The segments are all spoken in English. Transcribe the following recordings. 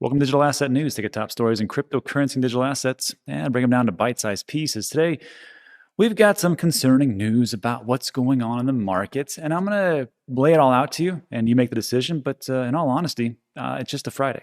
Welcome to Digital Asset News. Take a top stories in cryptocurrency and digital assets and break them down to bite-sized pieces. Today, we've got some concerning news about what's going on in the markets, and I'm going to lay it all out to you, and you make the decision. But in all honesty, it's just a Friday.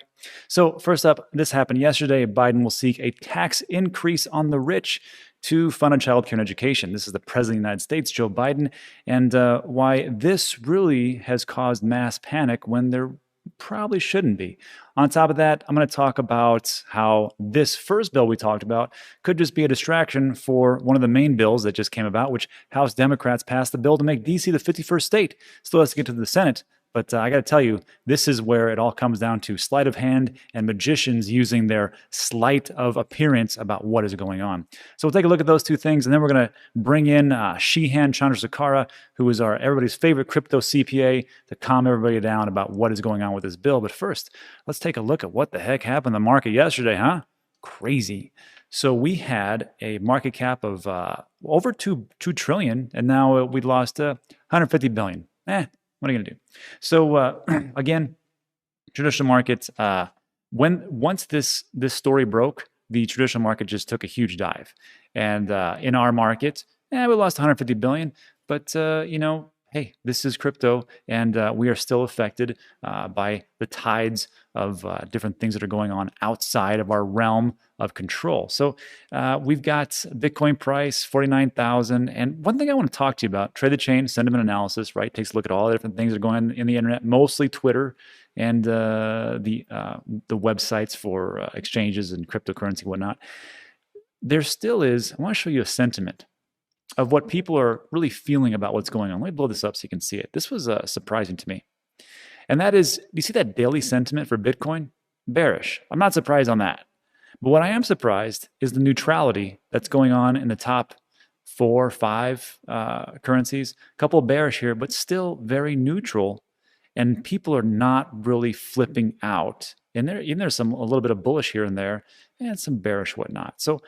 So first up, this happened yesterday. Biden will seek a tax increase on the rich to fund a child care and education. This is the President of the United States, Joe Biden, and why this really has caused mass panic when there probably shouldn't be. On top of that, I'm going to talk about how this first bill we talked about could just be a distraction for one of the main bills that just came about, which House Democrats passed the bill to make D.C. the 51st state. Still has to get to the Senate. But I got to tell you, this is where it all comes down to sleight of hand and magicians using their sleight of appearance about what is going on. So we'll take a look at those two things, and then we're going to bring in Shihan Chandrasekhara, who is everybody's favorite crypto CPA, to calm everybody down about what is going on with this bill. But first, let's take a look at what the heck happened in the market yesterday, huh? Crazy. So we had a market cap of over 2 trillion, and now we lost 150 billion. What are you going to do? So again, traditional markets. Once this story broke, the traditional market just took a huge dive, and in our market, we lost 150 billion. But hey, this is crypto, and we are still affected by the tides of different things that are going on outside of our realm of control. So we've got Bitcoin price 49,000, and one thing I want to talk to you about: Trade the Chain sentiment analysis. Right, takes a look at all the different things that are going on in the internet, mostly Twitter and the websites for exchanges and cryptocurrency and whatnot. There still is. I want to show you a sentiment of what people are really feeling about what's going on. Let me blow this up so you can see it. This was surprising to me. And that is, do you see that daily sentiment for Bitcoin? Bearish. I'm not surprised on that. But what I am surprised is the neutrality that's going on in the top 4 or 5 currencies. A couple bearish here, but still very neutral. And people are not really flipping out. And there's a little bit of bullish here and there, and some bearish whatnot. So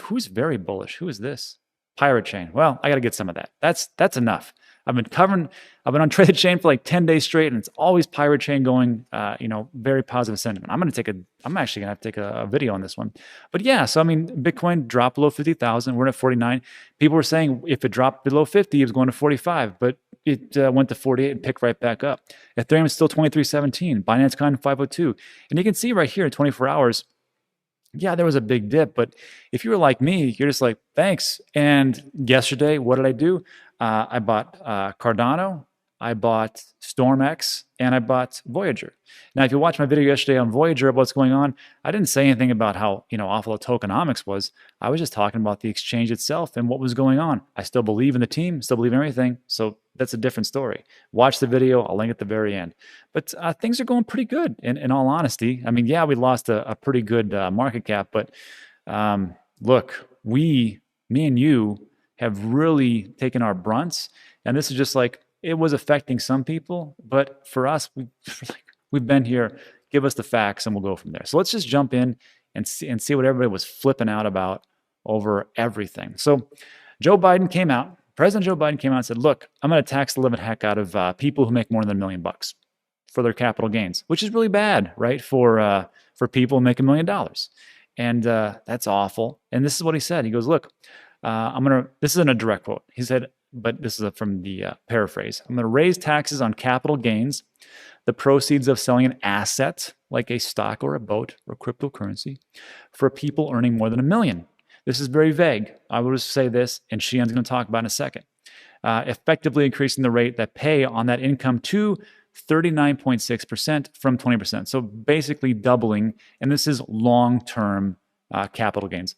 who's very bullish? Who is this? Pirate Chain. Well, I got to get some of that. That's enough. I've been on Trade the Chain for like 10 days straight, and it's always Pirate Chain going, very positive sentiment. I'm actually going to have to take a video on this one. But yeah, so I mean, Bitcoin dropped below 50,000. We're at 49. People were saying if it dropped below 50, it was going to 45, but it went to 48 and picked right back up. Ethereum is still 23.17. Binance Coin 502. And you can see right here in 24 hours, yeah, there was a big dip, but if you were like me, you're just like, thanks. And yesterday, what did I do? I bought Cardano, I bought StormX, and I bought Voyager. Now, if you watched my video yesterday on Voyager about what's going on, I didn't say anything about how awful the tokenomics was. I was just talking about the exchange itself and what was going on. I still believe in the team, still believe in everything. So that's a different story. Watch the video. I'll link at the very end. But things are going pretty good, in all honesty. I mean, yeah, we lost a pretty good market cap, but look, me and you have really taken our brunts. And this is just like, it was affecting some people, but for us, we've been here. Give us the facts, and we'll go from there. So let's just jump in and see what everybody was flipping out about over everything. So President Joe Biden came out and said, look, I'm going to tax the living heck out of people who make more than $1 million for their capital gains, which is really bad, right? For people who make $1 million. And that's awful. And this is what he said. He goes, look, this isn't a direct quote. He said, but this is from the paraphrase. I'm going to raise taxes on capital gains, the proceeds of selling an asset like a stock or a boat or cryptocurrency for people earning more than $1 million. This is very vague. I will just say this, and Shian's going to talk about in a second. Effectively increasing the rate that pay on that income to 39.6% from 20%. So basically doubling, and this is long-term capital gains.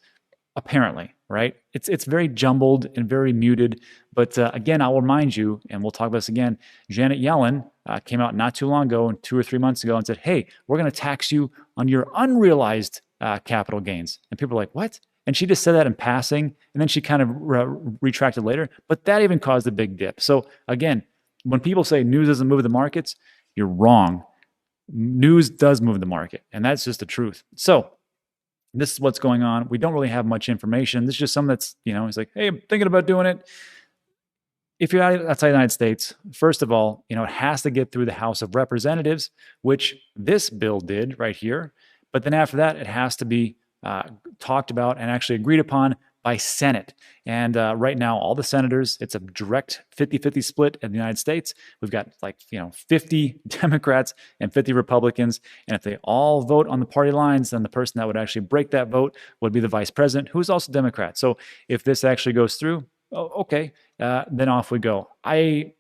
Apparently, right? It's very jumbled and very muted. But again, I'll remind you, and we'll talk about this again, Janet Yellen came out not too long ago, 2 or 3 months ago, and said, hey, we're going to tax you on your unrealized capital gains. And people are like, what? And she just said that in passing, and then she kind of retracted later. But that even caused a big dip. So again, when people say news doesn't move the markets, you're wrong. News does move the market, and that's just the truth. So this is what's going on. We don't really have much information. This is just something that's, he's like, hey, I'm thinking about doing it. if you're outside the United States, first of all, it has to get through the House of Representatives, which this bill did right here. But then after that, it has to be talked about and actually agreed upon by Senate. And right now, all the senators, it's a direct 50-50 split in the United States. We've got 50 Democrats and 50 Republicans. And if they all vote on the party lines, then the person that would actually break that vote would be the vice president, who's also Democrat. So if this actually goes through, okay, then off we go. I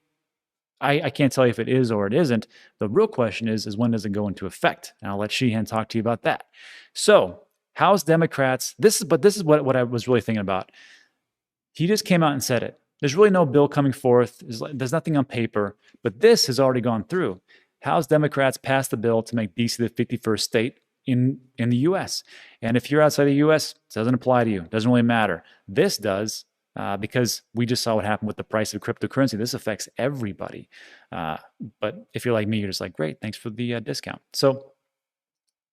can't tell you if it is or it isn't. The real question is when does it go into effect? And I'll let Sheehan talk to you about that. So House Democrats, this is what I was really thinking about. He just came out and said it. There's really no bill coming forth. There's nothing on paper, but this has already gone through. House Democrats passed the bill to make DC the 51st state in the U.S. And if you're outside the U.S., it doesn't apply to you. It doesn't really matter. This does. Because we just saw what happened with the price of cryptocurrency. This affects everybody. But if you're like me, you're just like, great, thanks for the discount. So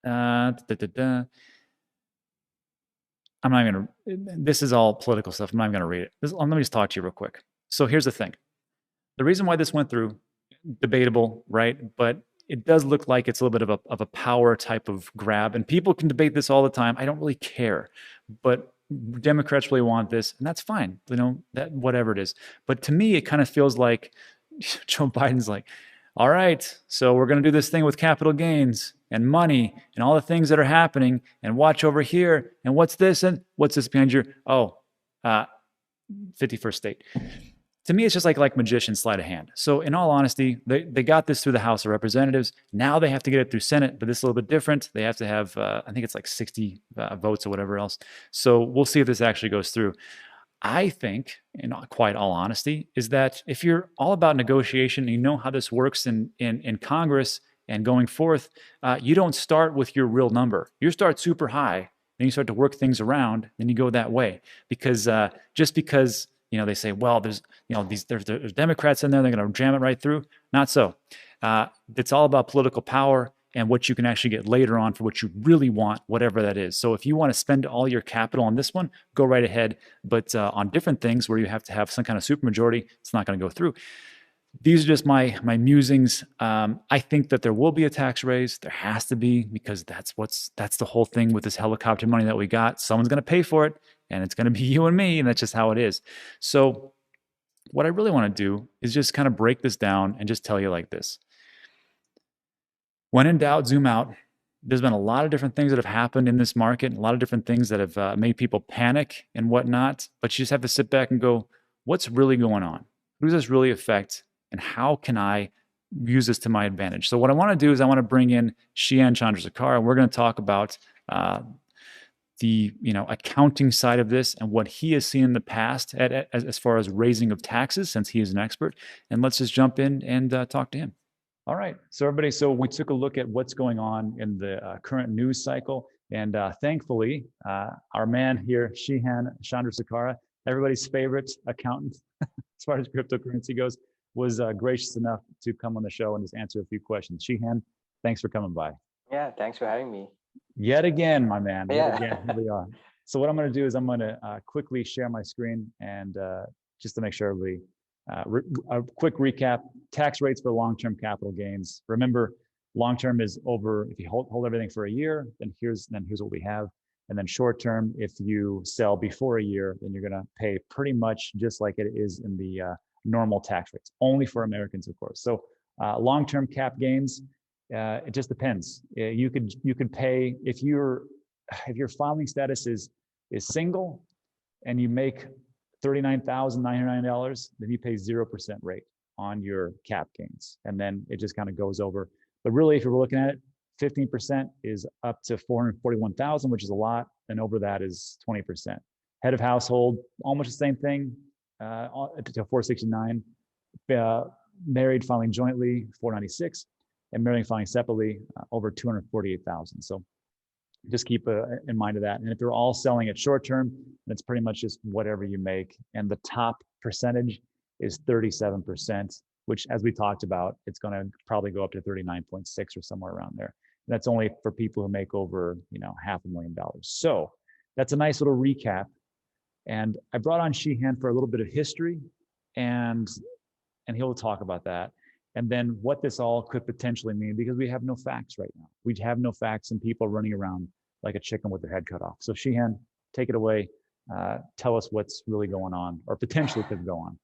I'm not even going to, this is all political stuff. I'm not even going to read it. Let me just talk to you real quick. So here's the thing. The reason why this went through, debatable, right? But it does look like it's a little bit of a power type of grab. And people can debate this all the time. I don't really care. But Democrats really want this, and that's fine. That whatever it is. But to me, it kind of feels like Joe Biden's like, all right, so we're going to do this thing with capital gains and money and all the things that are happening, and watch over here. And what's this? And what's this behind your? 51st state. To me, it's just like magician sleight of hand. So in all honesty, they got this through the House of Representatives. Now they have to get it through Senate, but this is a little bit different. They have to have, I think it's like 60 votes or whatever else. So we'll see if this actually goes through. I think, in quite all honesty, is that if you're all about negotiation and you know how this works in Congress and going forth, you don't start with your real number. You start super high, then you start to work things around, then you go that way. Because just because they say, well, there's Democrats in there, they're going to jam it right through. Not so. It's all about political power and what you can actually get later on for what you really want, whatever that is. So if you want to spend all your capital on this one, go right ahead. But on different things where you have to have some kind of supermajority, it's not going to go through. These are just my musings. I think that there will be a tax raise. There has to be, because that's the whole thing with this helicopter money that we got. Someone's going to pay for it, and it's going to be you and me, and that's just how it is. So what I really want to do is just kind of break this down and just tell you like this. When in doubt, zoom out. There's been a lot of different things that have happened in this market, and a lot of different things that have made people panic and whatnot. But you just have to sit back and go, what's really going on? Who does this really affect? And how can I use this to my advantage? So what I want to do is I want to bring in Sheehan Chandrasekhar, and we're going to talk about the accounting side of this and what he has seen in the past as far as raising of taxes, since he is an expert. And let's just jump in and talk to him. All right. So everybody, we took a look at what's going on in the current news cycle. And thankfully, our man here, Sheehan Chandrasekhar, everybody's favorite accountant as far as cryptocurrency goes, was gracious enough to come on the show and just answer a few questions. Sheehan, thanks for coming by. Yeah, thanks for having me. Yet again, my man. Yeah. Yet again, here we are. So what I'm going to do is I'm going to quickly share my screen and just to make sure everybody, a quick recap, tax rates for long-term capital gains. Remember, long-term is over, if you hold everything for a year, then here's what we have. And then short-term, if you sell before a year, then you're going to pay pretty much just like it is in the normal tax rates, only for Americans, of course. So long-term cap gains, it just depends. You could pay if your filing status is single and you make $39,999, then you pay 0% rate on your cap gains, and then it just kind of goes over. But really, if you're looking at it, 15% is up to 441,000, which is a lot, and over that is 20%. Head of household, almost the same thing. To 469, married filing jointly 496, and married filing separately over 248,000. So just keep in mind of that. And if they're all selling it short term, it's pretty much just whatever you make. And the top percentage is 37%, which, as we talked about, it's going to probably go up to 39.6 or somewhere around there. And that's only for people who make over $500,000. So that's a nice little recap. And I brought on Sheehan for a little bit of history and he'll talk about that. And then what this all could potentially mean, because we have no facts right now. We have no facts, and people running around like a chicken with their head cut off. So Shehan, take it away. Tell us what's really going on, or potentially could go on.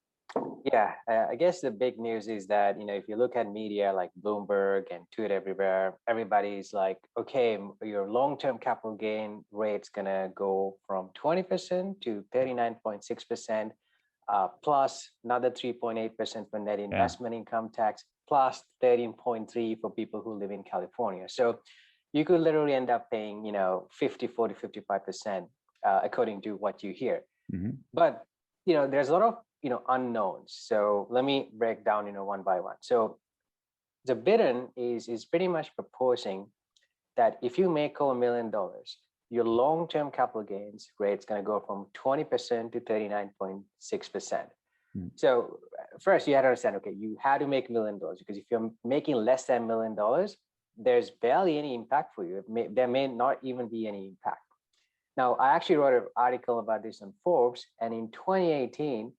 Yeah, I guess the big news is that, if you look at media like Bloomberg and Tweet Everywhere, everybody's like, okay, your long-term capital gain rate's gonna go from 20% to 39.6%, plus another 3.8% for net investment income tax, plus 13.3 for people who live in California. So you could literally end up paying, 50, 40, 55%, according to what you hear. Mm-hmm. But, there's a lot of unknowns. So let me break down, one by one. So the Biden is pretty much proposing that if you make over $1 million, your long-term capital gains rate is going to go from 20% to 39.6%. So first you have to understand, okay, you had to make $1 million, because if you're making less than $1 million, there's barely any impact for you. There may not even be any impact. Now, I actually wrote an article about this on Forbes, and in 2018,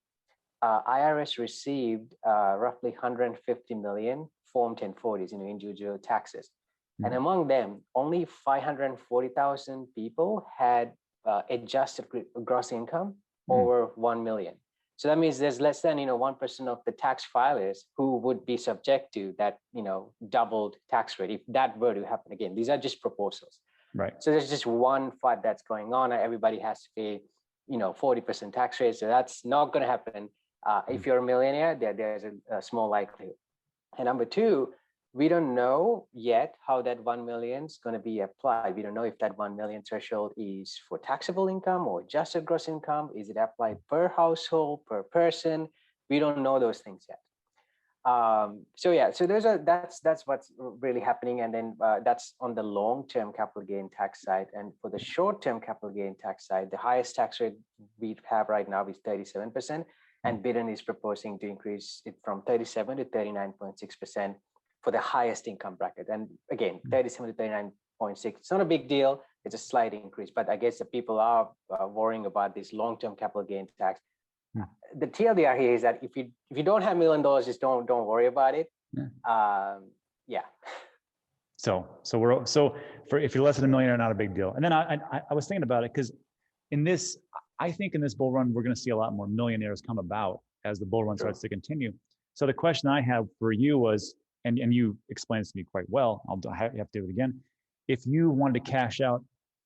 IRS received roughly 150 million Form 1040s, individual taxes. And among them, only 540,000 people had adjusted gross income over 1 million. So that means there's less than 1% of the tax filers who would be subject to that doubled tax rate if that were to happen. Again, these are just proposals. Right. So there's just one fight that's going on. Everybody has to pay 40% tax rate. So that's not going to happen. If you're a millionaire, there's a small likelihood. And number two, we don't know yet how that 1 million is going to be applied. We don't know if that 1 million threshold is for taxable income or adjusted gross income. Is it applied per household, per person? We don't know those things yet. So that's what's really happening. And then that's on the long-term capital gain tax side. And for the short-term capital gain tax side, the highest tax rate we have right now is 37%. And Biden is proposing to increase it from 37 to 39.6% for the highest income bracket. And again, 37 to 39.6, it's not a big deal. It's a slight increase, but I guess the people are worrying about this long-term capital gain tax. The TLDR here is that if you don't have $1 million, just don't worry about it. So if you're less than $1 million, not a big deal. And then I was thinking about it, because I think in this bull run, we're going to see a lot more millionaires come about as the bull run starts to continue. So the question I have for you was, and you explained this to me quite well, you have to do it again. If you wanted to cash out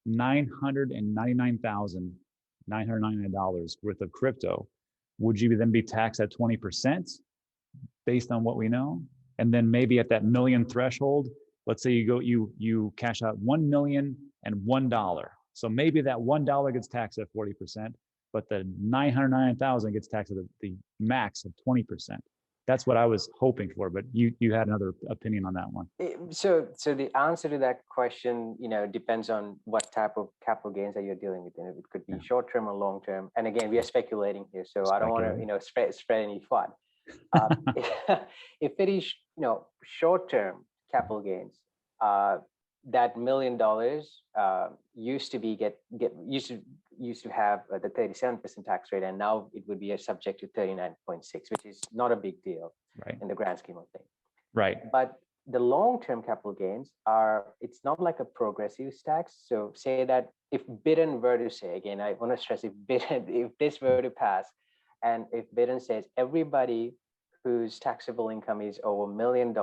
$999,999 worth of crypto, would you then be taxed at 20% based on what we know? And then maybe at that million threshold, let's say you cash out $1,001,001. So maybe that $1 gets taxed at 40%, but the 999,000 gets taxed at the max of 20%. That's what I was hoping for, but you had another opinion on that one. So the answer to that question, depends on what type of capital gains that you're dealing with. It could be short-term or long-term. And again, we are speculating here, so I don't want to spread any FUD. If it is, short-term capital gains, that $1 million used to have the 37% tax rate, and now it would be subject to 39.6, which is not a big deal in the grand scheme of things. Right. But the long-term capital gains it's not like a progressive tax. So say that if Biden were to say, again, I want to stress, if this were to pass, and if Biden says everybody whose taxable income is over $1 million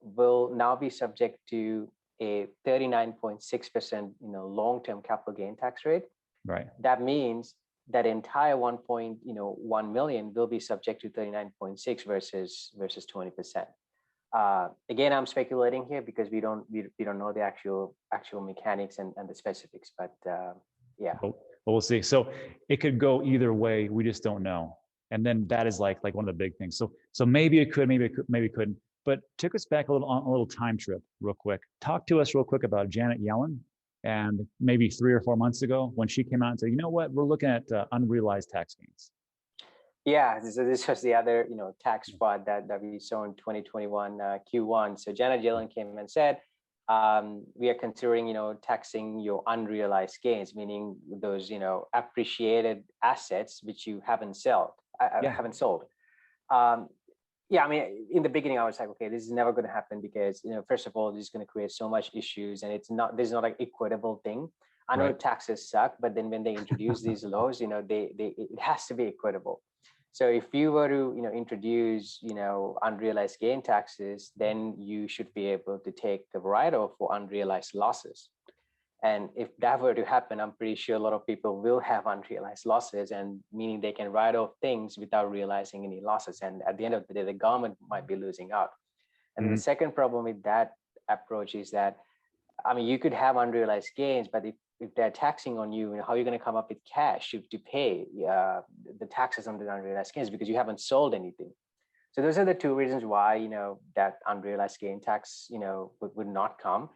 will now be subject to a 39.6% long-term capital gain tax rate. Right. That means that entire 1 million will be subject to 39.6 versus 20%. Again, I'm speculating here because we don't know the actual mechanics and the specifics, but yeah. Well, we'll see. So it could go either way. We just don't know. And then that is like one of the big things. So maybe it could, maybe it couldn't. But take us back a little time trip real quick. Talk to us real quick about Janet Yellen, and maybe 3 or 4 months ago when she came out and said, you know what, we're looking at unrealized tax gains. Yeah, so this was the other tax fraud that we saw in 2021 Q1. So Janet Yellen came and said, we are considering taxing your unrealized gains, meaning those appreciated assets which you haven't sold. I Yeah. haven't sold. Um, yeah, I mean, in the beginning, I was like, okay, this is never going to happen because, first of all, this is going to create so much issues, and this is not an equitable thing. I know Right. taxes suck, but then when they introduce these laws, it has to be equitable. So if you were to, introduce, unrealized gain taxes, then you should be able to take the write-off for unrealized losses. And if that were to happen, I'm pretty sure a lot of people will have unrealized losses, and meaning they can write off things without realizing any losses. And at the end of the day, the government might be losing out. And the Mhm. second problem with that approach is that, I mean, you could have unrealized gains, but if they're taxing on you, how are you going to come up with cash to pay the taxes on the unrealized gains, because you haven't sold anything? So those are the two reasons why, that unrealized gain tax, would not come.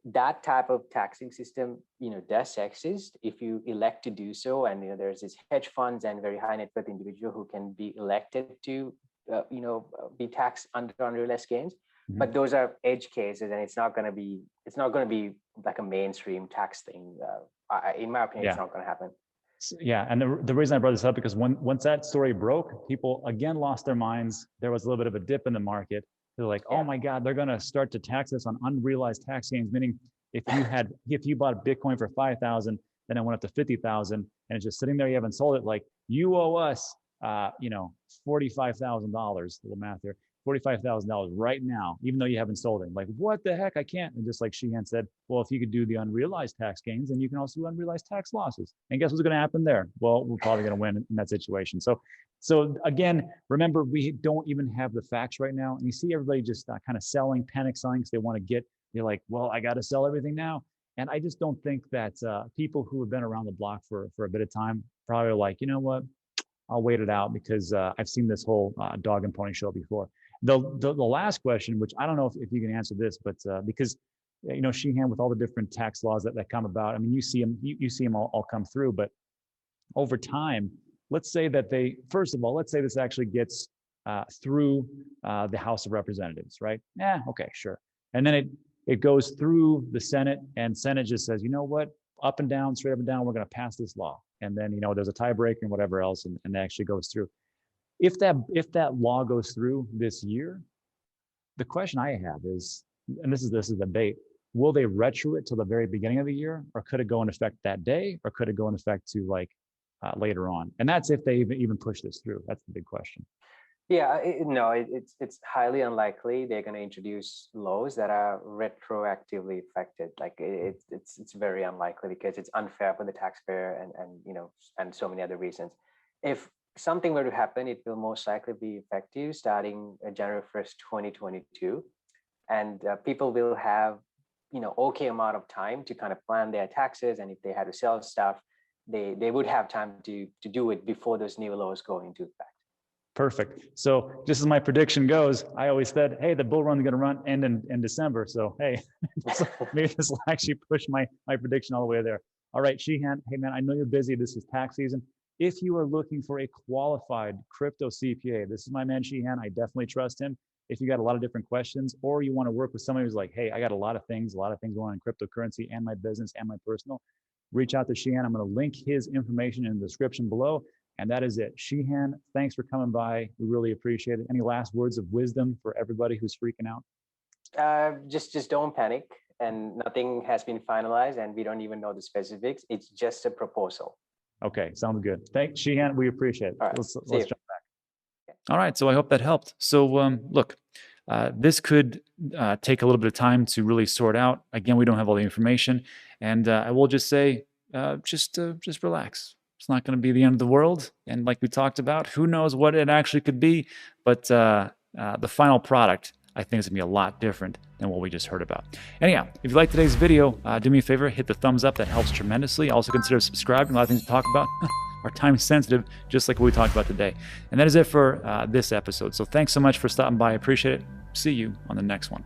That type of taxing system, does exist if you elect to do so. And, there's these hedge funds and very high net worth individual who can be elected to, be taxed under unrealized gains. Mhm. But those are edge cases, and it's not going to be like a mainstream tax thing. In my opinion, it's Yeah. not going to happen. Yeah, and the reason I brought this up because once that story broke, people again lost their minds. There was a little bit of a dip in the market. They're like, "Oh Yeah. my God, they're going to start to tax us on unrealized tax gains." Meaning, if you bought Bitcoin for 5,000, then it went up to 50,000, and it's just sitting there, you haven't sold it. Like you owe us, $45,000. Little math here. $45,000 right now, even though you haven't sold it. Like, what the heck? I can't. And just like Sheehan said, well, if you could do the unrealized tax gains, then you can also do unrealized tax losses. And guess what's going to happen there? Well, we're probably going to win in that situation. So again, remember, we don't even have the facts right now. And you see everybody just kind of selling, panic selling because they want to get, you're like, well, I got to sell everything now. And I just don't think that people who have been around the block for a bit of time probably are like, you know what? I'll wait it out because I've seen this whole dog and pony show before. The last question, which I don't know if you can answer this, but because Sheehan, with all the different tax laws that come about, I mean, you see them all come through, but over time, let's say that let's say this actually gets through the House of Representatives, right? Yeah, okay, sure. And then it goes through the Senate, and Senate just says, you know what, up and down, straight up and down, we're going to pass this law. And then, there's a tiebreaker and whatever else, and it actually goes through. If that law goes through this year, the question I have is, and this is a debate, will they retro it to the very beginning of the year, or could it go in effect that day, or could it go in effect to later on? And that's if they even push this through. That's the big question. Yeah, it's highly unlikely they're going to introduce laws that are retroactively affected. Like it's very unlikely because it's unfair for the taxpayer and so many other reasons. If something were to happen, it will most likely be effective starting January 1st, 2022, and people will have okay amount of time to kind of plan their taxes, and if they had to sell stuff, they would have time to do it before those new laws go into effect. Perfect. So just as my prediction goes, I always said, hey, the bull run's going to end in December. So, hey, maybe this will actually push my prediction all the way there. All right, Sheehan, hey, man, I know you're busy. This is tax season. If you are looking for a qualified crypto CPA, this is my man, Sheehan. I definitely trust him. If you got a lot of different questions, or you want to work with somebody who's like, hey, I got a lot of things going on in cryptocurrency and my business and my personal, reach out to Sheehan. I'm going to link his information in the description below. And that is it. Sheehan, thanks for coming by. We really appreciate it. Any last words of wisdom for everybody who's freaking out? Just don't panic. And nothing has been finalized, and we don't even know the specifics. It's just a proposal. Okay, sounds good. Thanks, Sheehan. We appreciate it. All right, let's jump back. Okay. All right, so I hope that helped. So look, this could take a little bit of time to really sort out. Again, we don't have all the information, and I will just say, just relax. It's not going to be the end of the world. And like we talked about, who knows what it actually could be. But the final product, I think, is going to be a lot different than what we just heard about. Anyhow, if you liked today's video, do me a favor, hit the thumbs up. That helps tremendously. Also consider subscribing. A lot of things to talk about are time sensitive, just like what we talked about today. And that is it for this episode. So thanks so much for stopping by. I appreciate it. See you on the next one.